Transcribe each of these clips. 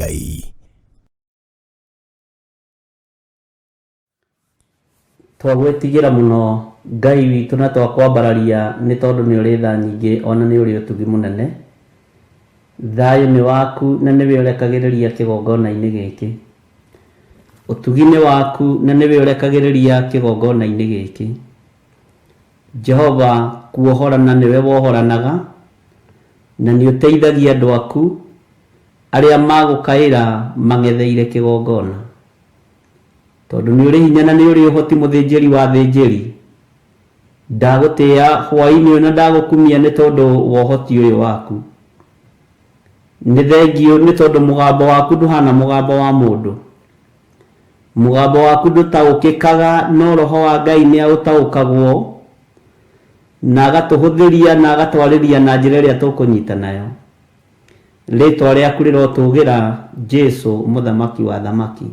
Ngai. Twagwĩtigĩra mũno Ngai witũ na twakwambararia nĩ tondũ nĩ ũrĩ tha nyingĩ ona nĩ ũrĩ ũtugi mũnene. Thayũ nĩ waku na nĩwe ũrekagĩrĩria kĩgongona-inĩ gĩkĩ. Ũtugi nĩ waku na nĩwe ũrekagĩrĩria kĩgongona-inĩ gĩkĩ. Jehova, kuohorana nĩwe wohoranaga na nĩ ũteithagia andũ aku arĩa magũkaĩra mang'etheire kĩgongona. Tondũ nĩ ũrĩ hinya na nĩ ũrĩ ũhoti, mũthĩnjĩri wa thĩnjĩri, ndagũtĩĩa hwaĩ-inĩ ũyũ na ndagũkumia nĩ tondũ wa ũhoti ũyũ waku. Nĩ thengio nĩ tondũ mũgambo waku ndũhana mũgambo wa mũndũ. Mũgambo waku ndũtaũkĩkaga, no Roho wa Ngai nĩ aũtaũkagwo na agatũhũthĩria na agatwarĩria na njĩra ĩrĩa tũkũnyita nayo. Rĩĩtwa rĩaku rĩrotũgĩra Jesũ, mũthamaki wa thamaki.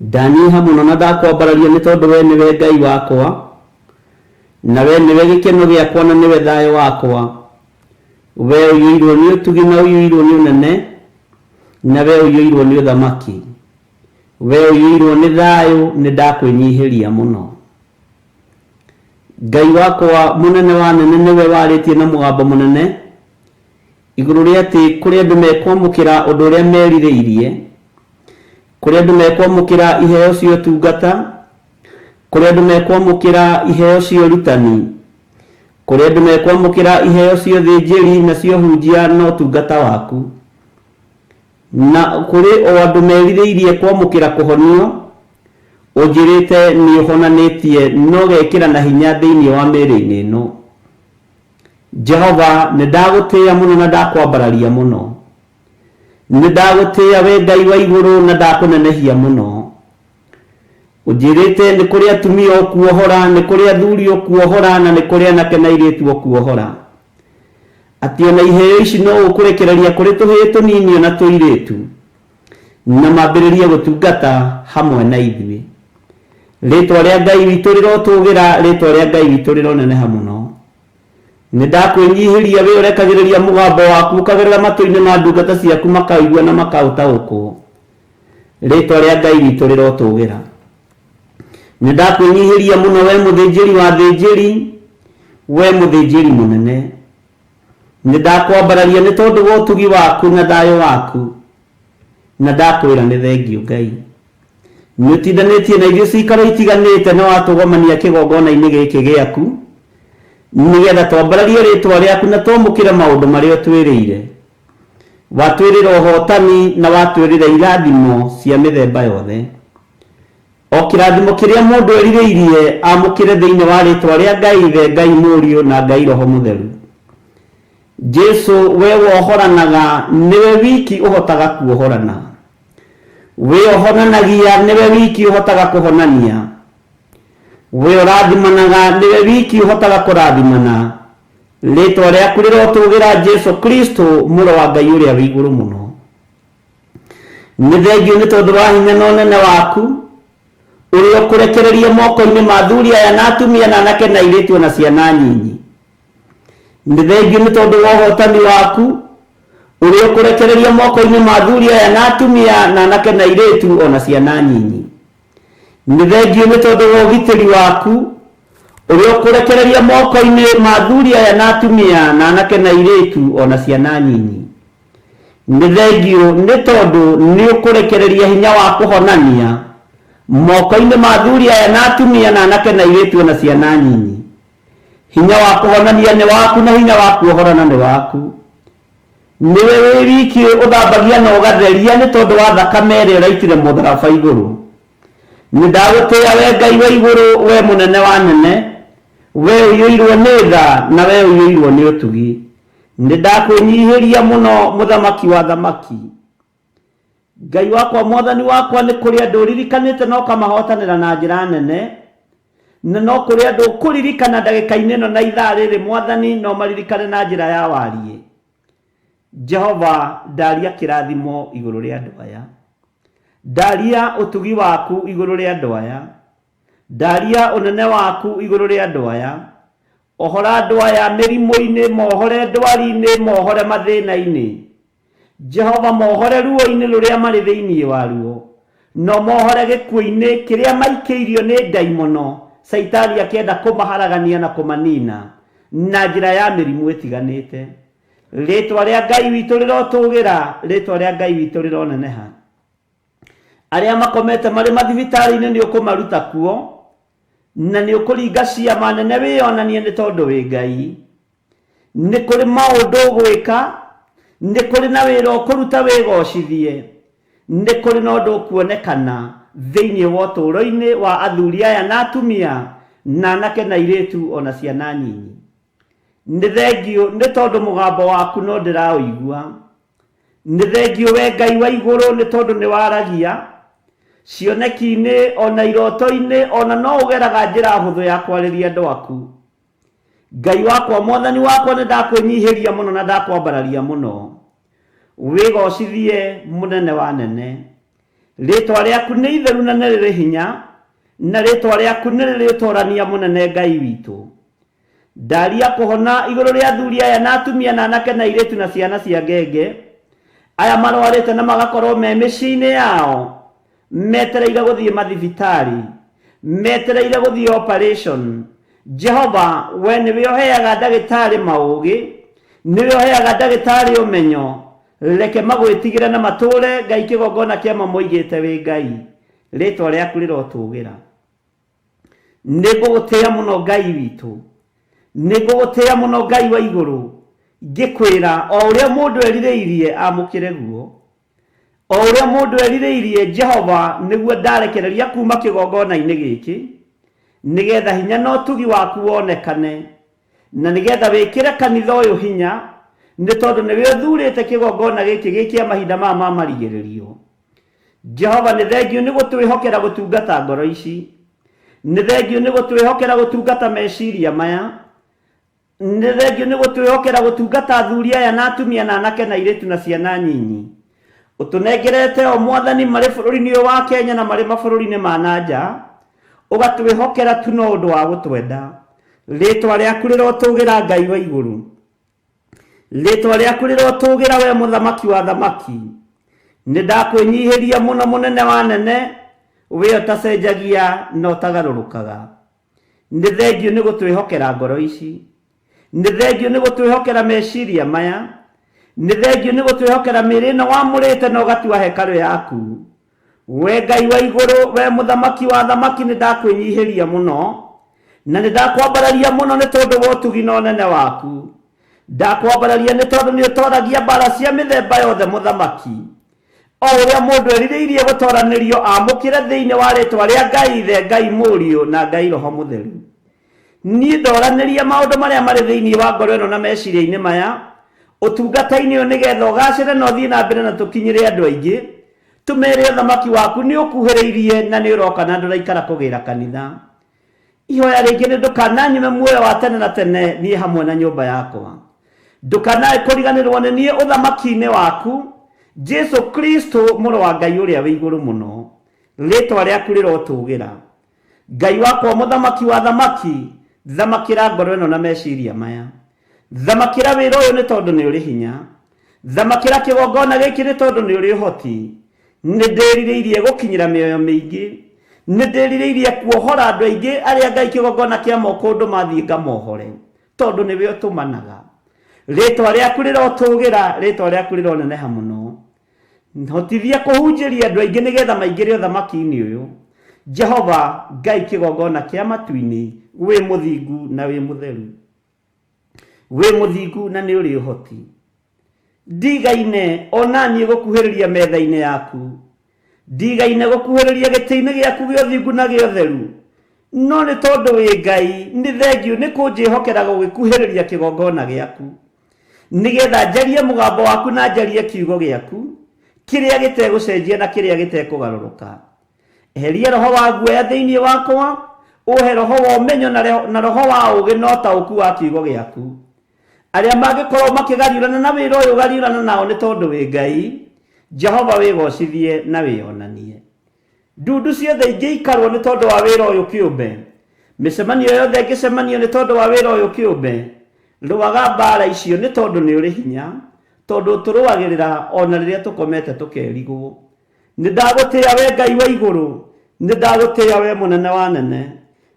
Ndanyiha mũno na ndakwambararia nĩ tondũ we nĩwe Ngai wakwa, na we nĩwe gĩkeno gĩakwa na nĩwe thayũ wakwa. We ũiyũirwo nĩ ũtugi na ũiyũirwo nĩ ũnene, na we ũiyũirwo nĩ ũthamaki. We ũiyũirwo nĩ thayũ, nĩ ndakwĩnyihĩria mũno. Ngai wakwa mũnene wa nene nĩwe warĩtie na mũgambo mũnene igũrũ rĩa atĩ kũrĩ andũ mekwamũkĩra ũndũ ũrĩa merirĩirie, kũrĩ andũ mekwamũkĩra iheo cia ũtungata, kũrĩ andũ mekwamũkĩra iheo cia ũrutani, kũrĩ andũ mekwamũkĩra iheo cia ũthĩnjĩri na cia ũhunjia na ũtungata waku, na kũrĩ o andũ merirĩirie kwamũkĩra kũhonio. Ũnjĩrĩte nĩ ũhonanĩtie no gekĩra na hinya thĩinĩ wa mĩĩrĩ-inĩ ĩno. Jehova, nĩ ndagũtĩĩa mũno na ndakwambararia mũno. Nĩ ndagũtĩĩa we Ngai wa igũrũ na ndakũnenehia mũno. Ũnjĩrĩte nĩ kũrĩ atumia ũkuohora, nĩ kũrĩ athuri ũkuohora, na nĩ kũrĩ anake na airĩtu ũkuohora. Atĩ ona iheo ici no ũkũrekereria kũrĩ tũhĩĩ tũnini na tũirĩtu, na mambĩrĩrie gũtungata hamwe na ithuĩ. Rĩĩtwa rĩa Ngai witũ rĩrotũgĩra, rĩĩtwa rĩa Ngai witũ rĩroneneha mũno. Nĩ ndakwĩnyihĩria we ũrekagĩrĩria mũgambo waku ũkagerera matũ-inĩ ma ndungata ciaku makaigua na makaũtaũkwo. Rĩĩtwa rĩa Ngai witũ rĩrotũgĩra. Nĩ ndakwĩnyihĩria mũno we mũthĩnjĩri wa thĩnjĩri, we mũthĩnjĩri mũnene. Nĩ ndakwambararia nĩ tondũ wa ũtugi waku na thayũ waku, na ndakwĩra nĩ thengio Ngai. Nĩ ũtindanĩtie na irio cikaro itiganĩte na watũgomania kĩgongona-inĩ gĩkĩ gĩaku, nĩgetha twambararie rĩĩtwa rĩaku na twamũkĩre maũndũ marĩa ũtwĩrĩire. Watwĩrĩra ũhotani na watwĩrĩra irathimo cia mĩthemba yothe. O kĩrathimo kĩrĩa mũndũ erirĩirie amũkĩre thĩinĩ wa rĩĩtwa rĩa Ngai Ithe, Ngai Mũriũ na Ngai Roho Mũtheru. Jesũ, we wohoranaga, nĩwe wiki ũhotaga kuohorana. We ũhonanagia, nĩwe wiki ũhotaga kũhonania. We ũrathimanaga, nĩwe wiki ũhotaga kũrathimana. Rĩĩtwa rĩaku rĩrotũgĩra Jesũ Kristo, mũrũ wa Ngai ũrĩa wĩ igũrũ mũno. Nĩ thengio nĩ tondũ wa hinya na ũnene waku, ũrĩa ũkũrekereria moko-inĩ ma athuri aya na atumia na anake na airĩtu na ciana nyinyi. Nĩ thengio nĩ tondũ wa ũhotani waku, ũrĩa ũkũrekereria moko-inĩ ma athuri aya na atumia na anake na airĩtu ona ciana nyinyi. Nĩ thengio nĩ tondũ wa ũgitĩri waku, ũrĩa ũkũrekereria moko-inĩ ma athuri aya na atumia na anake na airĩtu ona ciana nyinyi. Nĩ thengio nĩ tondũ nĩ ũkũrekereria hinya wa kũhonania moko-inĩ ma athuri aya na atumia na anake na airĩtu ona ciana nyinyi. Hinya wa kũhonania nĩ waku na hinya wa kuohorana nĩ waku. Nĩwe wĩ wiki ũthambagia na ũgatheria nĩ tondũ wa thakame ĩrĩa ũraitire mũtharaba igũrũ. Nĩ ndagũtĩĩa we Ngai wa igũrũ, we mũnene wa nene, we ũiyũirwo nĩ tha na we ũiyũirwo nĩ ũtugi. Nĩ ndakwĩnyihĩria mũno mũthamaki wa thamaki. Ngai wakwa, mwathani wakwa, nĩ kũrĩ andũ ũririkanĩte na ũkamahotanĩra na njĩra nene, na no kũrĩ andũ ũkũririkana ndagĩka-inĩ ĩno na ithaa rĩrĩ mwathani, no maririkane na njĩra ya wariĩ. Jehova, ndaria kĩrathimo igũrũ rĩa andũ aya. Ndaria ũtugi waku igũrũ rĩa andũ aya. Ndaria ũnene waku igũrũ rĩa andũ aya. Ohora andũ aya mĩrimũ-inĩ, mohore ndwari-inĩ, mohore mathĩna-inĩ. Jehova mohore ruo-inĩ rũrĩa marĩ thĩinĩ waruo, no mohore gĩkuũ-inĩ kĩrĩa maikĩirio nĩ ndaimono, Saitani akĩenda kũmaharagania na kũmanina na njĩra ya mĩrimũ ĩtiganĩte. Rĩtwa rĩa Ngai witũ rĩrotũgĩra, rĩtwa rĩa Ngai witũ rĩroneneha. Arĩa makomete marĩ mathibitarĩ-inĩ nĩ ũkũmaruta kuo, na nĩ ũkũringa ciama nene wĩonanie nĩ tondũ wĩ Ngai. Nĩ kũrĩ maũndũ ũgwĩka, nĩ kũrĩ na wĩra ũkũruta wĩgocithie, nĩ kũrĩ na ũndũ ũkuonekana thĩinĩ wa ũtũũro-inĩ wa athuri aya na atumia na anake na airĩtu ona ciana nyinyi. Nĩ thengio nĩ tondũ mũgambo waku no ndĩraũigua. Nĩ thengio we Ngai wa igũrũ nĩ tondũ nĩ waragia cioneki-inĩ ona iroto-inĩ, ona no ũgeraga njĩra hũthũ ya kwarĩria andũ aku. Ngai wakwa, Mwathani wakwa, nĩ ndakwĩnyihĩria mũno na ndakwambararia mũno. Wĩgocithie mũnene wa nene. Rĩtwa rĩaku nĩ itheru na nĩ rĩrĩ hinya, na rĩtwa rĩaku nĩ rĩrĩ ũtorania mũnene Ngai witũ. Ndaria kũhona igũrũ rĩa athuri aya na atumia na anake na airĩtu na ciana cia ngenge aya marwarĩte na magakorwo me mĩciĩ-inĩ yao, metereire gũthiĩ mathibitarĩ, metereire gũthiĩ operation. Jehova, we nĩwe ũheaga ndagĩtarĩ maũgĩ, nĩwe ũheaga ndagĩtarĩ ũmenyo. Reke magwĩtigĩre na matũũre Ngai kĩgongona kĩa mamoigĩte wĩ Ngai. Rĩtwa rĩaku rĩrotũgĩra. Nĩngũgũtĩĩa mũno Ngai witũ, nĩngũgũtĩĩa mũno Ngai wa igũrũ, ngĩkwĩra o ũrĩa mũndũ erirĩirie amũkĩre guo, o ũrĩa mũndũ erirĩirie Jehova, nĩguo ndarekereria kuma kĩgongona-inĩ gĩkĩ, nĩgetha hinya na ũtugi waku wonekane, na nĩgetha wĩkĩre kanitha ũyũ hinya, nĩ tondũ nĩwe ũthurĩte kĩgongona gĩkĩ gĩkĩa mahinda maya ma marigĩrĩrio. Jehova, nĩ thengio nĩ gũtwĩhokera gũtungata ngoro ici, nĩ thengio nĩ gũtwĩhokera gũtungata meciria maya, nĩ thengio nĩ gũtwĩhokera gũtungata athuri aya na atumia na anake na airĩtu na ciana nyinyi. Ũtũnengerete o Mwathani marĩ bũrũri-inĩ ũyũ wa Kenya na marĩ mabũrũri-inĩ ma nanja, ũgatwĩhokera tu no ũndũ wa gũtwenda. Rĩtwa rĩaku rĩrotũgĩra Ngai wa igũrũ. Rĩtwa rĩaku rĩrotũgĩra we mũthamaki wa thamaki. Nĩ ndakwĩnyihĩria mũno mũnene wa nene, we ũtacenjagia na ũtagarũrũkaga. Nĩ thengio nĩ gũtwĩhokera ngoro ici, nĩ thengio nĩ gũtwĩhokera meciria maya, nĩ thengio nĩ gũtwĩhokera mĩĩrĩ ĩno wamũrĩte na ũgatua hekarũ yaku. We Ngai wa igũrũ, we mũthamaki wa thamaki, nĩ ndakwĩnyihĩria mũno na nĩ ndakwambararia mũno nĩ tondũ wa ũtugi na ũnene waku. Ndakwambararia nĩ tondũ nĩ ũtoragia mbara cia mĩthemba yothe mũthamaki, o ũrĩa mũndũ erirĩirie gũtoranĩrio amũkĩre thĩinĩ wa rĩtwa rĩa Ngai Ithe, Ngai Mũriũ na Ngai Roho Mũtheru. Niĩ ndoranĩria maũndũ marĩa marĩ thĩinĩ wa ngoro ĩno na meciria-inĩ maya ũtungata-inĩ ũyũ, nĩgetha ũgacĩre na ũthiĩ na mbere na tũkinyĩre andũ aingĩ, tũmere ũthamaki waku nĩ ũkuhĩrĩirie na nĩ ũroka na ndũraikara kũgĩra kanitha. Ihoya rĩngĩ nĩ ndũkananyime muoyo wa tene na tene niĩ hamwe na nyũmba yakwa. Ndũkanae kũriganĩrwo nĩ niĩ ũthamaki-inĩ waku, Jesu Kristo mũrũ wa Ngai ũrĩa wĩ igũrũ mũno. Rĩtwa rĩaku rĩrotũgĩra. Ngai wakwa, mũthamaki wa thamaki, thamakĩra ngoro ĩno na meciria maya. Thamakĩra wĩra ũyũ nĩ tondũ nĩ ũrĩ hinya. Thamakĩra kĩgongona gĩkĩ nĩ tondũ nĩ ũrĩ ũhoti. Nĩ ndĩrirĩirie gũkinyĩra mĩoyo mĩingĩ, nĩ ndĩrirĩirie kuohora andũ aingĩ arĩa Ngai kĩgongona kĩa moko ũndũ mathiĩ ngamohore, tondũ nĩwe ũtũmanaga. Rĩtwa rĩaku rĩrotũgĩra, rĩtwa rĩaku rĩroneneha mũno. Hotithia kũhunjĩria andũ aingĩ nĩgetha maingĩre ũthamaki-inĩ ũyũ. Jehova, Ngai kĩgongona kĩa matu-inĩ, wĩ mũthingu na wĩ mũtheru, wĩ mũthingu na nĩ ũrĩ ũhoti. Ndigaine ona niĩ gũkuhĩrĩria metha-inĩ yaku, ndigaine gũkuhĩrĩria gĩtĩ-inĩ gĩaku gĩa ũthingu na gĩa ũtheru, no nĩ tondũ wĩ Ngai, nĩ thengio nĩ kũnjĩhokera gũgĩkuhĩrĩria kĩgongona gĩaku, nĩgetha njarie mũgambo waku na njarie kiugo gĩaku, kĩrĩa gĩtegũcenjia na kĩrĩa gĩtekũgarũrũka. Eheria roho wa guoya thĩinĩ wakwa, ũhe roho wa ũmenyo na roho wa ũũgĩ na ũtaũku wa kiugo gĩaku. Arĩa mangĩkorwo makĩgariũrana na wĩra ũyũ, gariũrana nao nĩ tondũ wĩ Ngai. Jehova, wĩgocithie na wĩonanie. Ndundu ciothe ingĩikarwo nĩ tondũ wa wĩra ũyũ kĩũmbe, mĩcemanio yothe ĩngĩcemanio nĩ tondũ wa wĩra ũyũ kĩũmbe, rũaga mbara icio nĩ tondũ nĩ ũrĩ hinya, tondu turuagirira ona riria tukomete tukerigwo. Nindagutia we Ngai wa iguru, nindagutia we munene wa nene,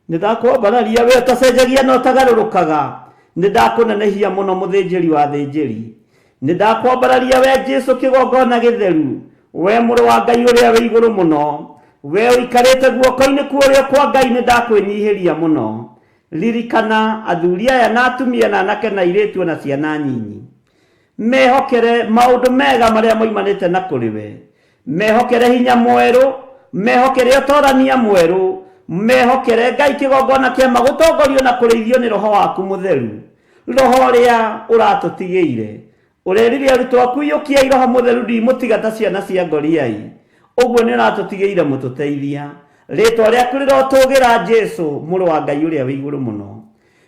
nindakwambararia we utacenjagia no tagarurukaga, nindakunenehia muno muthinjiri wa thinjiri, nindakwambararia we Jesu kigongona githeru, we muru wa Ngai uria we iguru muno, we uikarite guoko-ini kuria kwa Ngai nindakwinyihiria muno. Ririkana athuri aya na atumia na anake na airitu na ciana nyinyi, mehokere maundu mega maria moimanite na kuri we, mehokere hinya mweru, mehokere utorania mweru, mehokere Ngai kigongona kia magutongorio na kurithio ni roho waku mutheru, roho ria uratutigire urerire arutwo aku yukia roho mutheru ndimutiga ta ciana cia ngoriai, uguo ni uratutigire mututeithia. Ritwa riaku rirotugira Jesu muru wa Ngai uria wi iguru muno,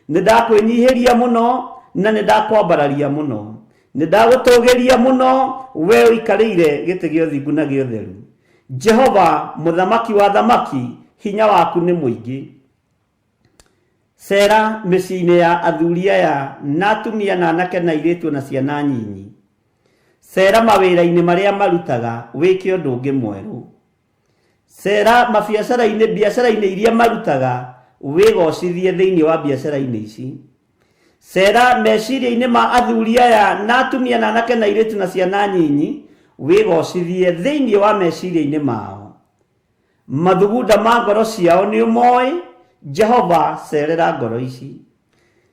nindakwinyihiria muno na nindakwambararia muno, nindagutugiria muno we uikarire giti gio thingu na gio theru. Jehova muthamaki wa thamaki, hinya waku ni muingi. Cera micii-ini ya athuri aya na atumia na anake na airitu na ciana nyinyi, cera mawira-ini maria marutaga wike undu ungi mweru, cera mabiacara-ini biacara-ini iria marutaga wigocithie thiini wa biacara-ini ici, cera meciria-ini ma athuri aya na atumia na anake na airitu na ciana nyinyi wigocithie thiini wa meciria-ini mao. Mathugunda ma ngoro ciao ni umoi. Jehova cerera ngoro ici,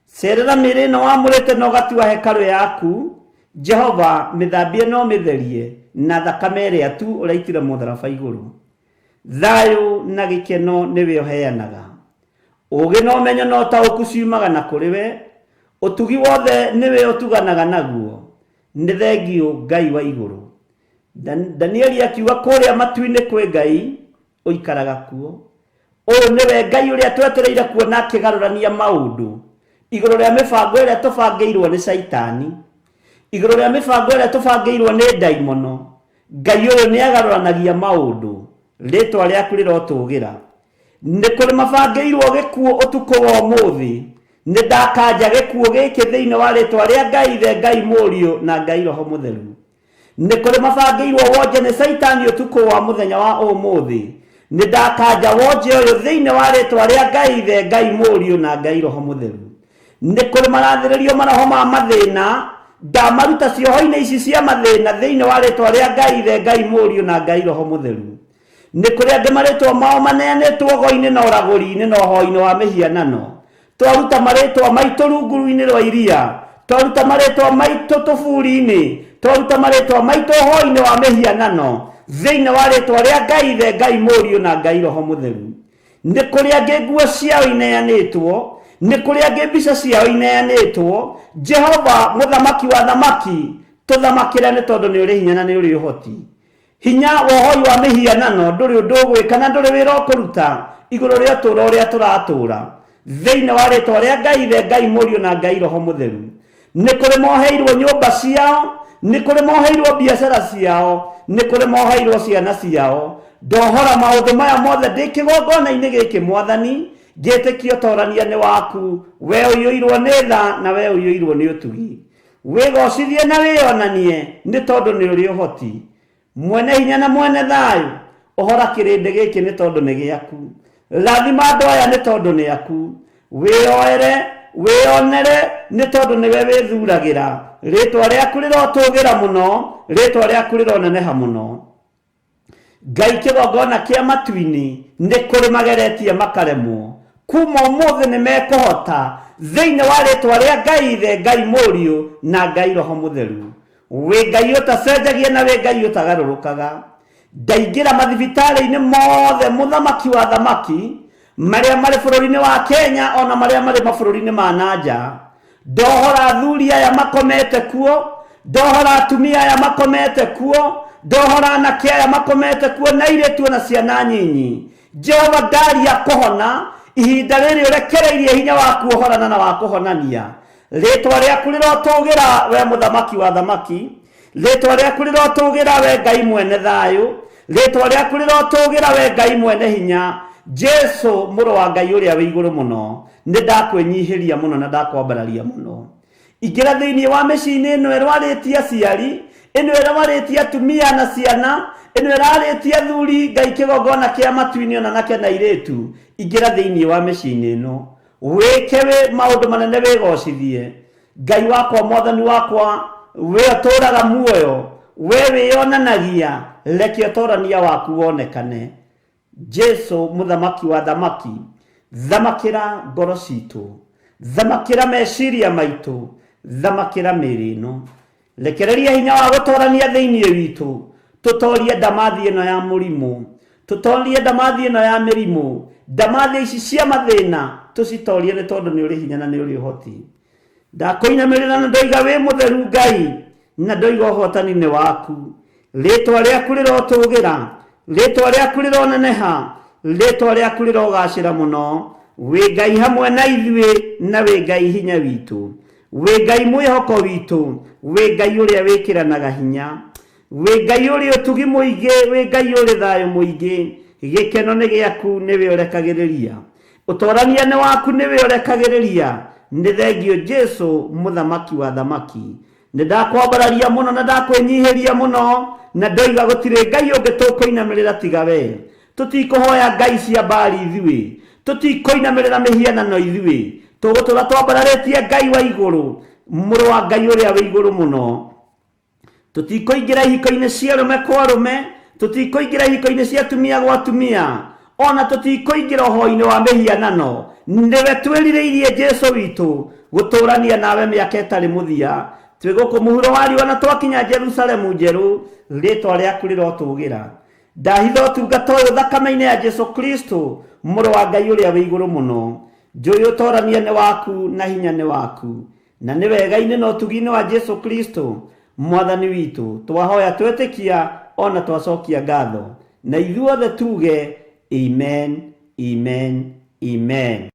cerera mĩĩrĩ ĩno wamũrĩte na ũgatua hekalu yaku. Jehova mĩthambie no mĩtherie na thakame ĩrĩa tu ũraitire mũtharaba igũrũ. Thayũ na gĩkeno nĩwe ũheanaga, ũũgĩ na ũmenyo na ũtaũku ciumaga na kũrĩ we, ũtugi wothe nĩwe ũtuganaga naguo. Nĩ thengio Ngai wa igũrũ. Danieli akiuga kũrĩa matu-inĩ kwĩ Ngai ũikaraga kuo. Ũyũ nĩwe Ngai ũrĩa twetereire kuona akĩgarũrania maũndũ igũrũ rĩa mĩbango ĩrĩa tũbangĩirwo nĩ Saitani, igũrũ rĩa mĩbango ĩrĩa tũbangĩirwo nĩ ndaimono. Ngai ũyũ nĩ agarũranagia maũndũ, rĩtwa rĩaku rĩrotũgĩra. Nĩ kũrĩ mabangĩirwo gĩkuũ ũtukũ wa ũmũthĩ, nĩ ndakanja gĩkuũ gĩkĩ thĩinĩ wa rĩtwa rĩa Ngai Ithe, Ngai Mũriũ na Ngai Roho Mũtheru. Nĩ kũrĩ mabangĩirwo wonje nĩ Saitani ũtukũ wa mũthenya wa ũmũthĩ, nĩ ndakanja wonje ũyũ thĩinĩ wa rĩtwa rĩa Ngai Ithe, Ngai Mũriũ na Ngai Roho Mũtheru. Nĩ kũrĩ marathĩrĩrio maroho ma mathĩna, ndamaruta cioho-inĩ ici cia mathĩna thĩinĩ wa rĩtwa rĩa Ngai Ithe, Ngai Mũriũ na Ngai Roho Mũtheru. Nĩ kũrĩ andũ marĩtwa mao maneanĩtwo ũgo-inĩ na ũragũri-inĩ na ũhoi-inĩ wa mĩhianano. Twaruta marĩtwa maitũ runguru-inĩ rwa iria, twaruta marĩtwa maitũ tũburi-inĩ, twaruta marĩtwa maitũ ũhoi-inĩ wa mĩhianano thĩinĩ wa rĩtwa rĩa Ngai Ithe, Ngai Mũriũ na Ngai Roho Mũtheru. Nĩ kũrĩ angĩ nguo ciao ineanĩtwo, nĩ kũrĩ angĩ mbica ciao ineanĩtwo. Jehova mũthamaki wa thamaki, tũthamakĩre nĩ tondũ nĩ ũrĩ hinya na nĩ ũrĩ ũhoti. Hinya wa ũhoi wa mĩhianano ndũrĩ ũndũ ũgwĩka na ndũrĩ wĩra ũkũruta igũrũ rĩa ũtũũro ũrĩa tũratũũra thĩinĩ wa rĩtwa rĩa Ngai Ithe, Ngai Mũriũ na Ngai Roho Mũtheru. Nĩ kũrĩ moheirwo nyũmba ciao, nĩ kũrĩ moheirwo biacara ciao, nĩ kũrĩ moheirwo ciana ciao. Ndohora maũndũ maya mothe ndĩ kĩgongona-inĩ gĩkĩ Mwathani, ngĩtĩkia ũtorania nĩ waku, we ũiyũirwo nĩ tha na we ũiyũirwo nĩ ũtugi. Wĩgocithie na wĩonanie nĩ tondũ nĩ ũrĩ ũhoti. Mwene hinya na mwene thayũ, ũhora kĩrĩndĩ gĩkĩ nĩ tondũ nĩ gĩaku. Rathima andũ aya nĩ tondũ nĩ aku. Wĩoere, wĩonere nĩ tondũ nĩwe wĩthuragĩra. Rĩtwa rĩaku rĩrotũgĩra mũno, rĩtwa rĩaku rĩroneneha mũno. Ngai kĩgongona kĩa matu-inĩ nĩ kũrĩ mageretie makaremwo, kuma ũmũthĩ nĩ mekũhota thĩinĩ wa rĩtwa rĩa Ngai Ithe, Ngai Mũriũ na Ngai Roho Mũtheru. Wĩ Ngai ũtacenjagia na wĩ Ngai ũtagarũrũkaga. Ndaingĩra mathibitarĩ-inĩ mothe mũthamaki wa thamaki marĩa marĩ bũrũri-inĩ wa Kenya ona marĩa marĩ mabũrũri-inĩ ma nanja. Ndohora athuri aya makomete kuo, ndohora atumia aya makomete kuo, ndohora anake aya makomete kuo na airĩtu na ciana nyinyi. Jehova ndaria kũhona ihinda rĩrĩ ũrekereirie hinya wa kuohorana na wa kũhonania. Rĩtwa rĩaku rĩrotũgĩra we mũthamaki wa thamaki, rĩtwa rĩaku rĩrotũgĩra we Ngai mwene thayũ, rĩtwa rĩaku rĩrotũgĩra we Ngai mwene hinya. Jesu mũrũ wa Ngai ũrĩa wĩ igũrũ mũno, nĩ ndakwĩnyihĩria mũno na ndakwambararia mũno. ingĩra thĩinĩ wa mĩciĩ-inĩ ĩno ĩrwarĩtie aciari, ĩno ĩrwarĩtie atumia na ciana, ĩno ĩrarĩtie athuri, Ngai kĩgongona kĩa matu-inĩ ona nake na airĩtu, ingĩra thĩinĩ wa mĩciĩ-inĩ ĩno, wĩke maũndũ manene, wĩgocithie Ngai wakwa, mwathani wakwa, we ũtũũraga muoyo, we wĩyonanagia, reke ũtũũrania waku wonekane. Jesu mũthamaki wa thamaki, thamakĩra ngoro citũ, thamakĩra meciria maitũ, thamakĩra mĩĩrĩ ĩno, rekereria hinya wa gũtũũrania thĩinĩ witũ, tũtoorie ndamathi ĩno ya mũrimũ, tũtoorie ndamathi ĩno ya mĩrimũ, ndamathi ici cia mathĩna tũcitoorie, nĩ tondũ nĩ ũrĩ hinya na nĩ ũrĩ ũhoti. Ndakũinamĩrĩra na ndoiga wĩ mũtheru Ngai, na ndoiga ũhotani nĩ waku. Rĩĩtwa rĩaku rĩrotũũgĩra, rĩĩtwa rĩaku rĩroneneha, rĩĩtwa rĩaku rĩrogacĩra mũno. Wĩ Ngai hamwe na ithuĩ, na wĩ Ngai hinya witũ, wĩ Ngai mwĩhoko witũ, wĩ Ngai ũrĩa wĩkĩranaga hinya, wĩ Ngai ũrĩ ũtugi mũingĩ, wĩ Ngai ũrĩ thayũ mũingĩ. Gĩkeno nĩ gĩaku, nĩwe ũrekagĩrĩria, ũtoorania nĩ waku, nĩwe ũrekagĩrĩria. Nĩ thengio Jesu mũthamaki wa thamaki. Nĩ ndakwambararia mũno na ndakwĩnyihĩria mũno, na ndoiga gũtirĩ Ngai ũngĩ tũkũinamĩrĩra tiga we. Tũtikũhoya ngai cia mbari ithuĩ, tũtikũinamĩrĩra mĩhianano ithuĩ, tũgũtũra twambararĩtie Ngai wa igũrũ, mũrũ wa Ngai ũrĩa wĩ igũrũ mũno. Tũtikũingĩra ihiko-inĩ cia arũme kwa arũme, tũtikũingĩra ihiko-inĩ cia atumia gwa atumia, ona tũtikũingĩra ũhoro-inĩ wa mĩhianano. Nĩwe twĩrirĩirie Jesu witũ gũtũũrania nawe mĩaka ĩtarĩ mũthia. Twĩ gũkũ mũhuro wa riũa na twakinya Jerusalemu njerũ, rĩĩtwa rĩaku rĩrotũũgĩra. Ndahitha ũtungata ũyũ thakame-inĩ ya Jesu Kristo, mũrũ wa Ngai ũrĩa wĩ igũrũ mũno. Njũĩ ũtoorania nĩ waku na hinya nĩ waku, na nĩ wega-inĩ na ũtugi-inĩ wa Jesu Kristo mwathani witũ. Twahoya twetĩkia ona twacokia ngatho, na ithuothe tuge amen, amen, amen.